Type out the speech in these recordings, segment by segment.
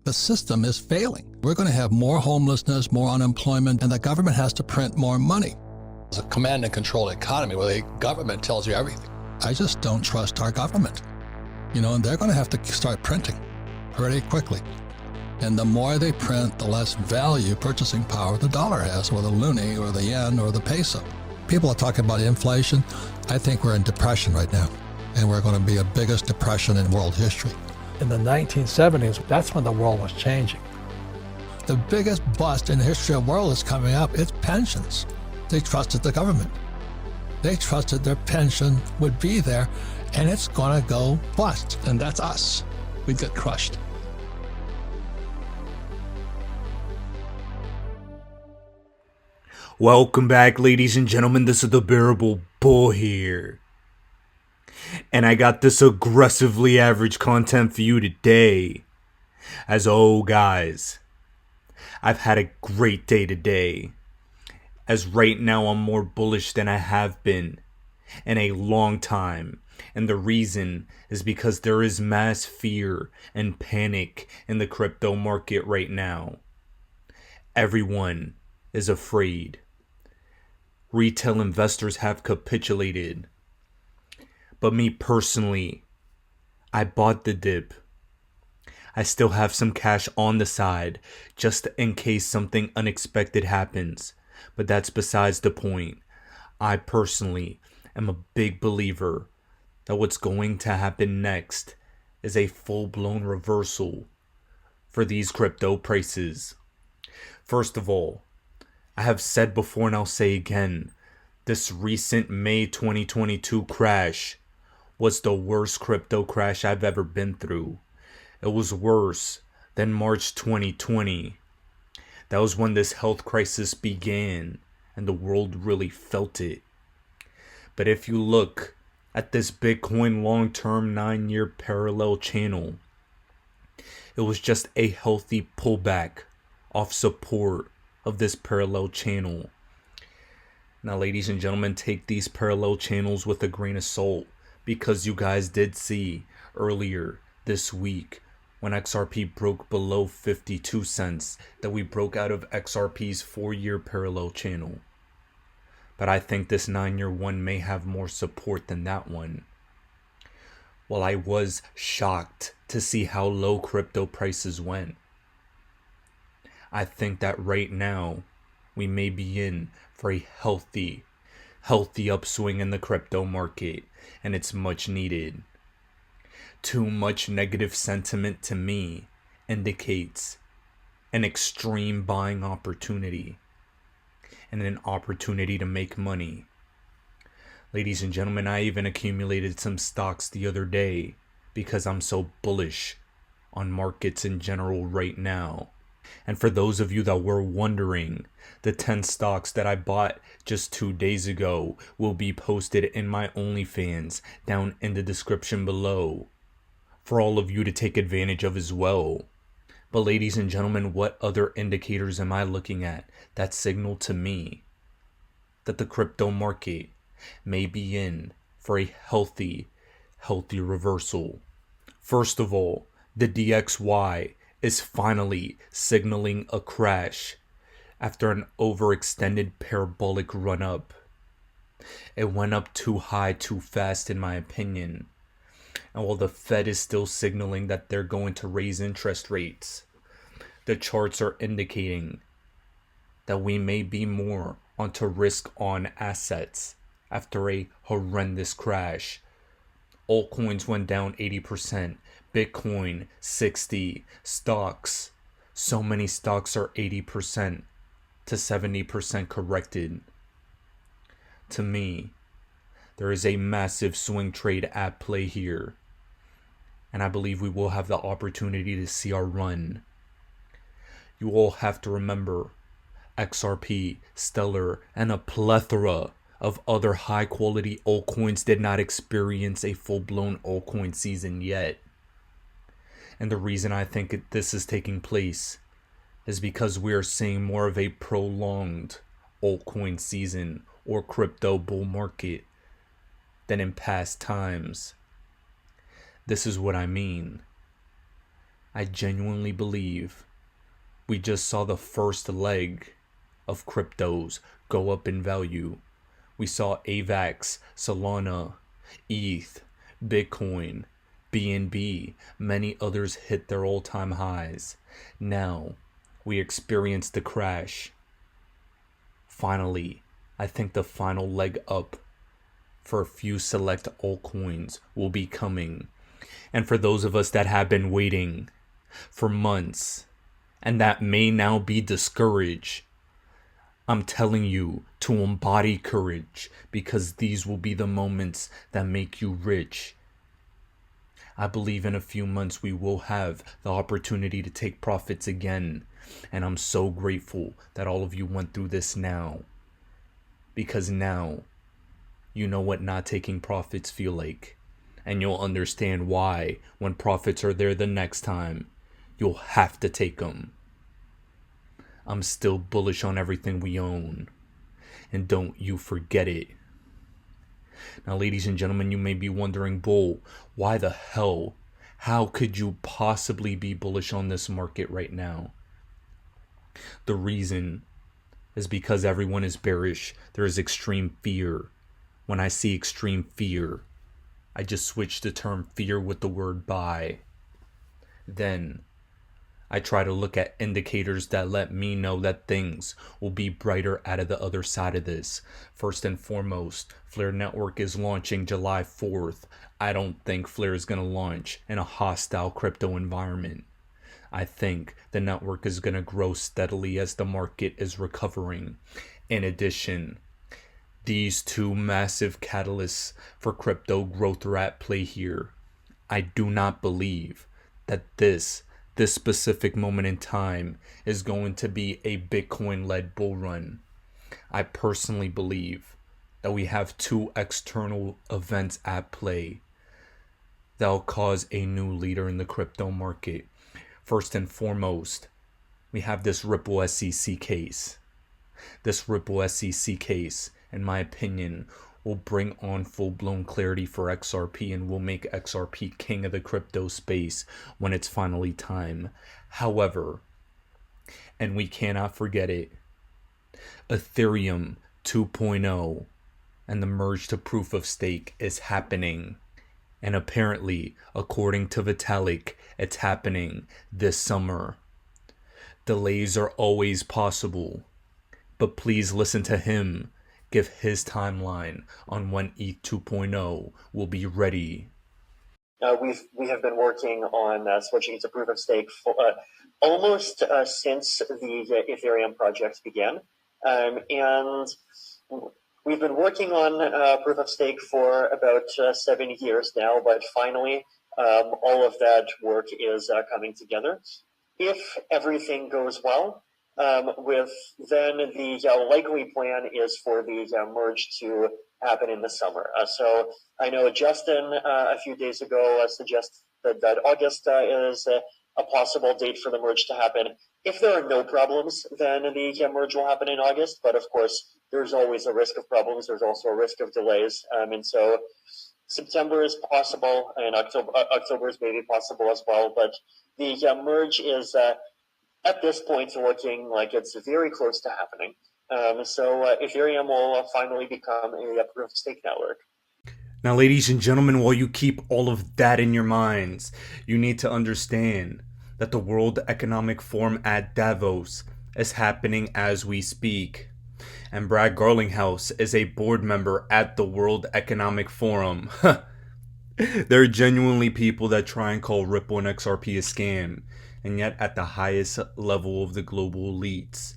The system is failing. We're going to have more homelessness, more unemployment, and the government has to print more money. It's a command and control economy where the government tells you everything. I just don't trust our government. And they're going to have to start printing pretty quickly. And the more they print, the less value, purchasing power the dollar has, or the loonie, or the yen, or the peso. People are talking about inflation. I think we're in depression right now, and we're going to be the biggest depression in world history. In the 1970s, that's when the world was changing. The biggest bust in the history of the world is coming up. It's pensions. They trusted the government. They trusted their pension would be there, and it's going to go bust. And that's us. We'd get crushed. Welcome back, ladies and gentlemen. This is the Bearable Bull here. And I got this aggressively average content for you today. Guys, I've had a great day today. As right now I'm more bullish than I have been in a long time. And the reason is because there is mass fear and panic in the crypto market right now. Everyone is afraid. Retail investors have capitulated. But me personally, I bought the dip. I still have some cash on the side just in case something unexpected happens. But that's besides the point. I personally am a big believer that what's going to happen next is a full-blown reversal for these crypto prices. First of all, I have said before and I'll say again, this recent May 2022 crash was the worst crypto crash I've ever been through. It was worse than March 2020. That was when this health crisis began and the world really felt it. But if you look at this Bitcoin long-term 9-year parallel channel, it was just a healthy pullback off support of this parallel channel. Now, ladies and gentlemen, take these parallel channels with a grain of salt, because you guys did see earlier this week when XRP broke below 52 cents that we broke out of XRP's 4-year parallel channel. But I think this 9-year one may have more support than that one. Well, I was shocked to see how low crypto prices went. I think that right now we may be in for a healthy upswing in the crypto market, and it's much needed. Too much negative sentiment to me indicates an extreme buying opportunity and an opportunity to make money. Ladies and gentlemen, I even accumulated some stocks the other day because I'm so bullish on markets in general right now. And for those of you that were wondering, the 10 stocks that I bought just 2 days ago will be posted in my OnlyFans down in the description below for all of you to take advantage of as well. But ladies and gentlemen, what other indicators am I looking at that signal to me that the crypto market may be in for a healthy reversal? First of all, the DXY is finally signaling a crash after an overextended parabolic run up. It went up too high too fast in my opinion. And while the Fed is still signaling that they're going to raise interest rates, the charts are indicating that we may be more onto risk on assets after a horrendous crash. Altcoins went down 80%. Bitcoin 60%, stocks, so many stocks are 80% to 70% corrected. To me, there is a massive swing trade at play here, and I believe we will have the opportunity to see our run. You all have to remember, XRP, Stellar, and a plethora of other high quality altcoins did not experience a full-blown altcoin season yet. And the reason I think this is taking place is because we are seeing more of a prolonged altcoin season or crypto bull market than in past times. This is what I mean. I genuinely believe we just saw the first leg of cryptos go up in value. We saw AVAX, Solana, ETH, Bitcoin, BNB, many others hit their all-time highs. Now, we experienced the crash. Finally, I think the final leg up for a few select altcoins will be coming. And for those of us that have been waiting for months and that may now be discouraged, I'm telling you to embody courage, because these will be the moments that make you rich. I believe in a few months we will have the opportunity to take profits again. And I'm so grateful that all of you went through this now. Because now you know what not taking profits feel like. And you'll understand why when profits are there the next time, you'll have to take them. I'm still bullish on everything we own. And don't you forget it. Now, ladies and gentlemen, you may be wondering, Bull, why the hell? How could you possibly be bullish on this market right now? The reason is because everyone is bearish. There is extreme fear. When I see extreme fear, I just switch the term fear with the word buy. Then I try to look at indicators that let me know that things will be brighter out of the other side of this. First and foremost, Flare Network is launching July 4th. I don't think Flare is going to launch in a hostile crypto environment. I think the network is going to grow steadily as the market is recovering. In addition, these two massive catalysts for crypto growth are at play here. I do not believe that this specific moment in time is going to be a Bitcoin-led bull run. I personally believe that we have two external events at play that will cause a new leader in the crypto market. First and foremost, we have this Ripple SEC case. This Ripple SEC case, in my opinion, will bring on full-blown clarity for XRP and will make XRP king of the crypto space when it's finally time. However, and we cannot forget it, Ethereum 2.0 and the merge to proof of stake is happening. And apparently, according to Vitalik, it's happening this summer. Delays are always possible, but please listen to him give his timeline on when ETH 2.0 will be ready. We have been working on switching to proof of stake for, almost since the Ethereum project began, and we've been working on proof of stake for about 7 years now. But finally, all of that work is coming together. If everything goes well, with then the likely plan is for the merge to happen in the summer. So I know Justin a few days ago suggested that August is a possible date for the merge to happen. If there are no problems, then the merge will happen in August. But of course, there's always a risk of problems. There's also a risk of delays. And so September is possible, and October is maybe possible as well. But the merge is at this point looking like it's very close to happening. So Ethereum will finally become a proof of stake network. Now, ladies and gentlemen, while you keep all of that in your minds, you need to understand that the World Economic Forum at Davos is happening as we speak. And Brad Garlinghouse is a board member at the World Economic Forum. There are genuinely people that try and call Ripple and XRP a scam. And yet at the highest level of the global elites,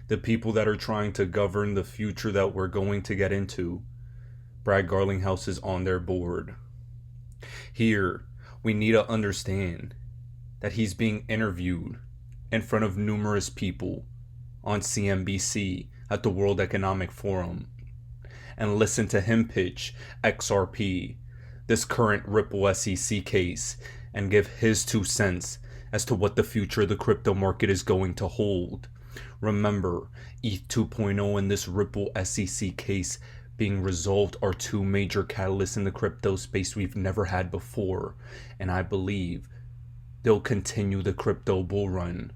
the people that are trying to govern the future that we're going to get into, Brad Garlinghouse is on their board. Here, we need to understand that he's being interviewed in front of numerous people on CNBC at the World Economic Forum. And listen to him pitch XRP, this current Ripple SEC case, and give his 2 cents as to what the future of the crypto market is going to hold. Remember, ETH 2.0 and this Ripple SEC case being resolved are two major catalysts in the crypto space we've never had before. And I believe they'll continue the crypto bull run,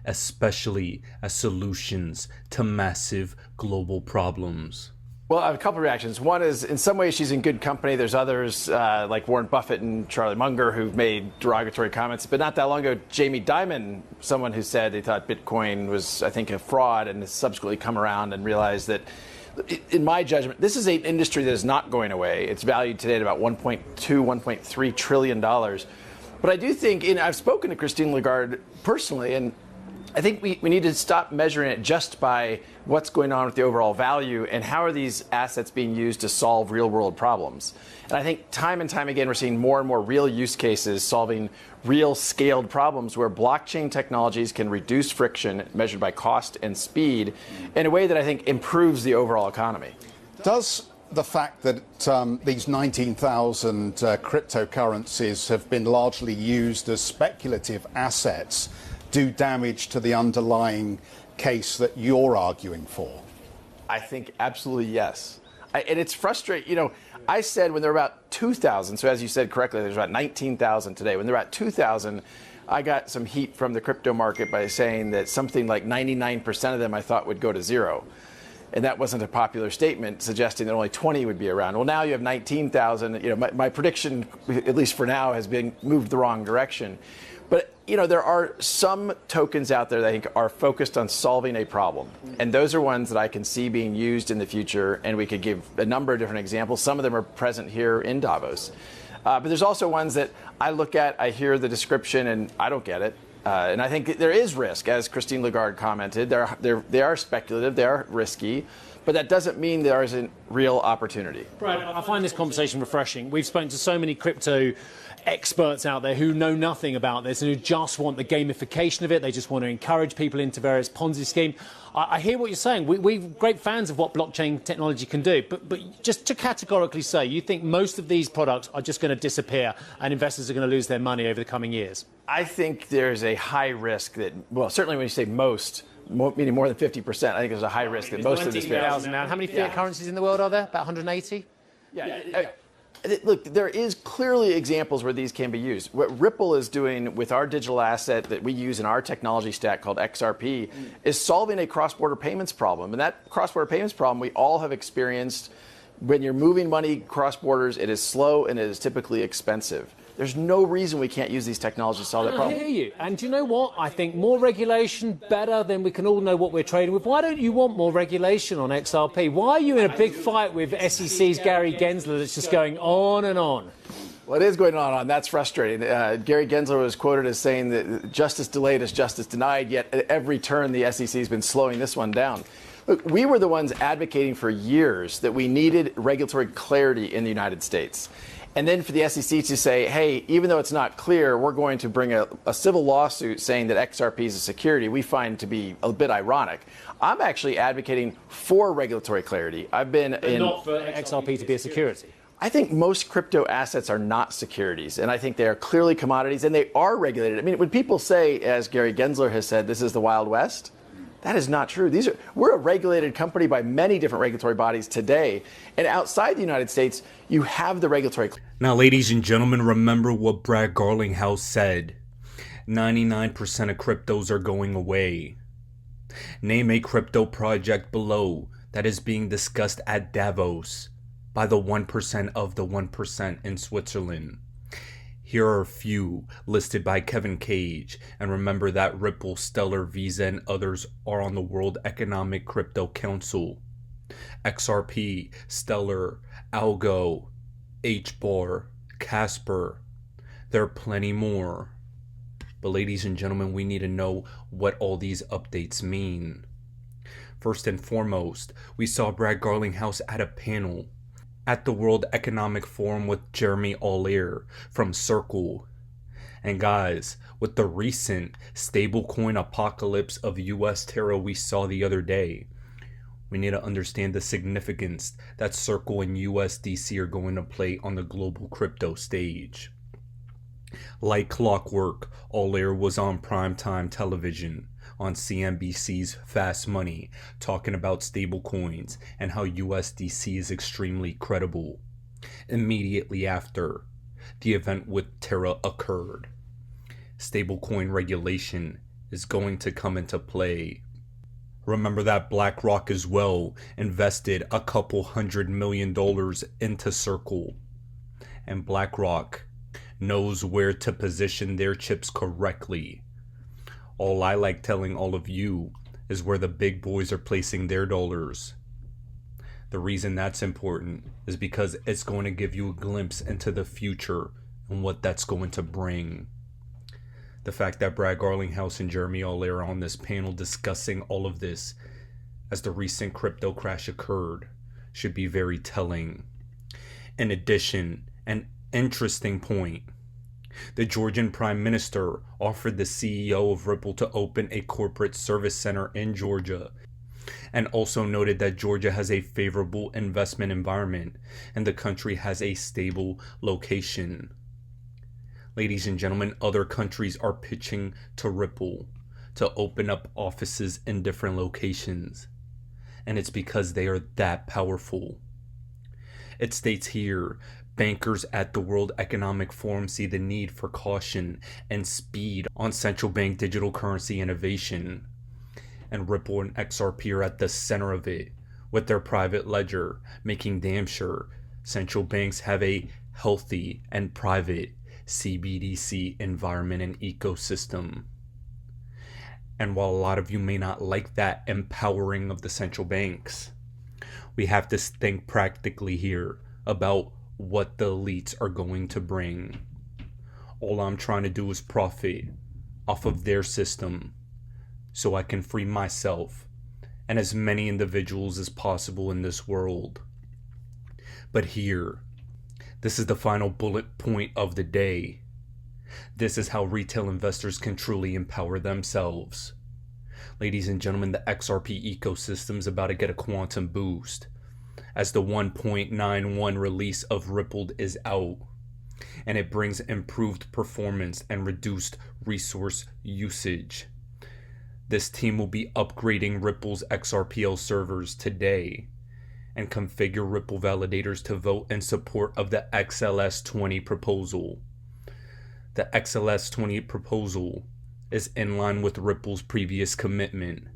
especially as solutions to massive global problems. Well, I have a couple of reactions. One is, in some ways, she's in good company. There's others like Warren Buffett and Charlie Munger who've made derogatory comments. But not that long ago, Jamie Dimon, someone who said they thought Bitcoin was, I think, a fraud, and has subsequently come around and realized that, in my judgment, this is an industry that is not going away. It's valued today at about $1.2, $1.3 trillion. But I do think, and I've spoken to Christine Lagarde personally, and I think we need to stop measuring it just by what's going on with the overall value and how are these assets being used to solve real world problems. And I think time and time again, we're seeing more and more real use cases solving real scaled problems where blockchain technologies can reduce friction measured by cost and speed in a way that I think improves the overall economy. Does the fact that these 19,000 cryptocurrencies have been largely used as speculative assets do damage to the underlying case that you're arguing for? I think absolutely yes. And it's frustrating. You know, I said when there were about 2,000, so as you said correctly, there's about 19,000 today. When there were about 2,000, I got some heat from the crypto market by saying that something like 99% of them I thought would go to zero. And that wasn't a popular statement, suggesting that only 20 would be around. Well, now you have 19,000. You know, my prediction, at least for now, has been moved the wrong direction. But, you know, there are some tokens out there that I think are focused on solving a problem. And those are ones that I can see being used in the future. And we could give a number of different examples. Some of them are present here in Davos. But there's also ones that I look at, I hear the description, and I don't get it. And I think there is risk, as Christine Lagarde commented. They are speculative, they are risky, but that doesn't mean there isn't real opportunity. Brad, I find this conversation refreshing. We've spoken to so many crypto experts out there who know nothing about this and who just want the gamification of it. They just want to encourage people into various Ponzi schemes. I hear what you're saying. We're great fans of what blockchain technology can do, but just to categorically say, you think most of these products are just going to disappear and investors are going to lose their money over the coming years? I think there's a high risk that, well, certainly when you say most, meaning more than 50%, I think there's a high risk that most of this... How many fiat currencies in the world are there? About 180? Yeah. Look, there is clearly examples where these can be used. What Ripple is doing with our digital asset that we use in our technology stack called XRP is solving a cross-border payments problem. And that cross-border payments problem we all have experienced. When you're moving money cross borders, it is slow and it is typically expensive. There's no reason we can't use these technologies to solve that problem. I hear you. And do you know what? I think more regulation, better, then we can all know what we're trading with. Why don't you want more regulation on XRP? Why are you in a big fight with SEC's Gary Gensler that's just going on and on? Well, it is going on. That's frustrating. Gary Gensler was quoted as saying that justice delayed is justice denied, yet at every turn the SEC has been slowing this one down. Look, we were the ones advocating for years that we needed regulatory clarity in the United States. And then for the SEC to say, hey, even though it's not clear, we're going to bring a civil lawsuit saying that XRP is a security, we find to be a bit ironic. I'm actually advocating for regulatory clarity. I've been not for XRP to be a security. I think most crypto assets are not securities, and I think they are clearly commodities, and they are regulated. I mean, when people say, as Gary Gensler has said, this is the Wild West, that is not true. We're a regulated company by many different regulatory bodies today. And outside the United States, you have the regulatory. Now, ladies and gentlemen, remember what Brad Garlinghouse said. 99% of cryptos are going away. Name a crypto project below that is being discussed at Davos by the 1% of the 1% in Switzerland. Here are a few listed by Kevin Cage, and remember that Ripple, Stellar, Visa, and others are on the World Economic Crypto Council. XRP, Stellar, Algo, HBAR, Casper. There are plenty more. But ladies and gentlemen, we need to know what all these updates mean. First and foremost, we saw Brad Garlinghouse at a panel at the World Economic Forum with Jeremy Allaire from Circle. And guys, with the recent stablecoin apocalypse of US Terra we saw the other day, we need to understand the significance that Circle and USDC are going to play on the global crypto stage. Like clockwork, Allaire was on primetime television on CNBC's Fast Money, talking about stablecoins and how USDC is extremely credible. Immediately after, the event with Terra occurred. stablecoin regulation is going to come into play. Remember that BlackRock as well invested a couple $100 million into Circle. And BlackRock knows where to position their chips correctly. All I like telling all of you is where the big boys are placing their dollars. The reason that's important is because it's going to give you a glimpse into the future and what that's going to bring. The fact that Brad Garlinghouse and Jeremy Allaire are on this panel discussing all of this as the recent crypto crash occurred should be very telling. In addition, an interesting point. The Georgian Prime Minister offered the CEO of Ripple to open a corporate service center in Georgia, and also noted that Georgia has a favorable investment environment and the country has a stable location. Ladies and gentlemen, other countries are pitching to Ripple to open up offices in different locations, and it's because they are that powerful. It states here, bankers at the World Economic Forum see the need for caution and speed on central bank digital currency innovation. And Ripple and XRP are at the center of it, with their private ledger, making damn sure central banks have a healthy and private CBDC environment and ecosystem. And while a lot of you may not like that empowering of the central banks, we have to think practically here about what the elites are going to bring. All I'm trying to do is profit off of their system so I can free myself and as many individuals as possible in this world. But here, this is the final bullet point of the day. This is how retail investors can truly empower themselves. Ladies and gentlemen, the XRP ecosystem is about to get a quantum boost as the 1.91 release of Rippled is out, and it brings improved performance and reduced resource usage. This team will be upgrading Ripple's XRPL servers today and configure Ripple validators to vote in support of the XLS20 proposal. The XLS20 proposal is in line with Ripple's previous commitment.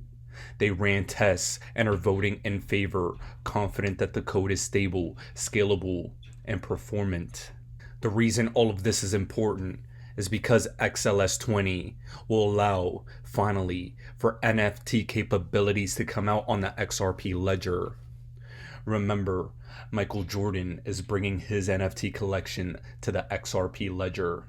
They ran tests and are voting in favor, confident that the code is stable, scalable, and performant. The reason all of this is important is because XLS20 will allow, finally, for NFT capabilities to come out on the XRP ledger. Remember, Michael Jordan is bringing his NFT collection to the XRP ledger,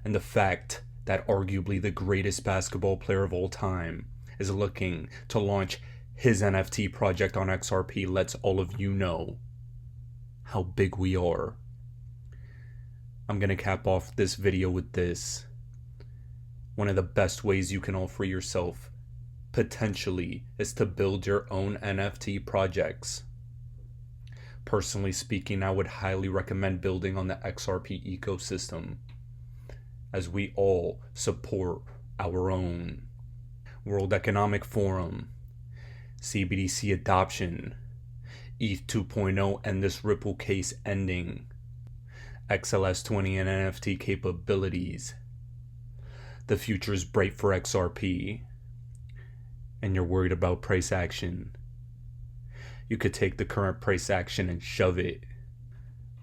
and the fact that arguably the greatest basketball player of all time is looking to launch his NFT project on XRP lets all of you know how big we are. I'm going to cap off this video with this. One of the best ways you can all free yourself, potentially, is to build your own NFT projects. Personally speaking, I would highly recommend building on the XRP ecosystem, as we all support our own. World Economic Forum, CBDC adoption, ETH 2.0 and this Ripple case ending, XLS20 and NFT capabilities. The future is bright for XRP, and you're worried about price action. You could take the current price action and shove it,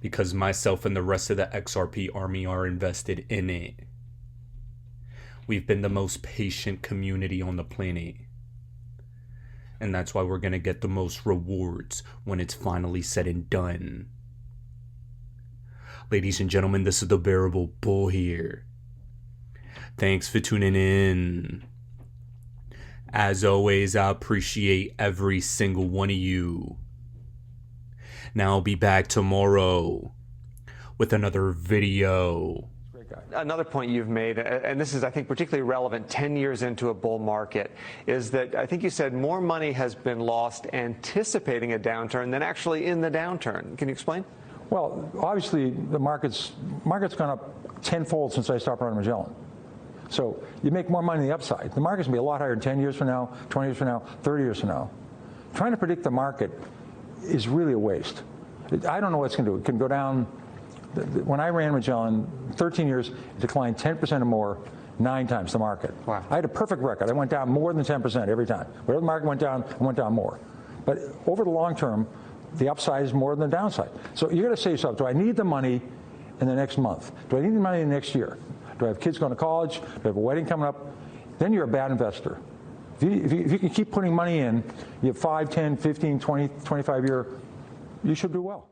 because myself and the rest of the XRP army are invested in it. We've been the most patient community on the planet, and that's why we're going to get the most rewards when it's finally said and done. Ladies and gentlemen, this is the Bearable Bull here. Thanks for tuning in. As always, I appreciate every single one of you. Now I'll be back tomorrow with another video. Another point you've made, and this is, I think, particularly relevant 10 years into a bull market, is that I think you said more money has been lost anticipating a downturn than actually in the downturn. Can you explain? Well, obviously, the market's gone up tenfold since I stopped running Magellan. So you make more money on the upside. The market's going to be a lot higher 10 years from now, 20 years from now, 30 years from now. Trying to predict the market is really a waste. I don't know what it's going to do. It can go down. When I ran Magellan, 13 years, it declined 10% or more 9 times the market. Wow. I had a perfect record. I went down more than 10% every time. Wherever the market went down, I went down more. But over the long term, the upside is more than the downside. So you got to say to yourself, do I need the money in the next month? Do I need the money in the next year? Do I have kids going to college? Do I have a wedding coming up? Then you're a bad investor. If you can keep putting money in, you have 5, 10, 15, 20, 25 year, you should do well.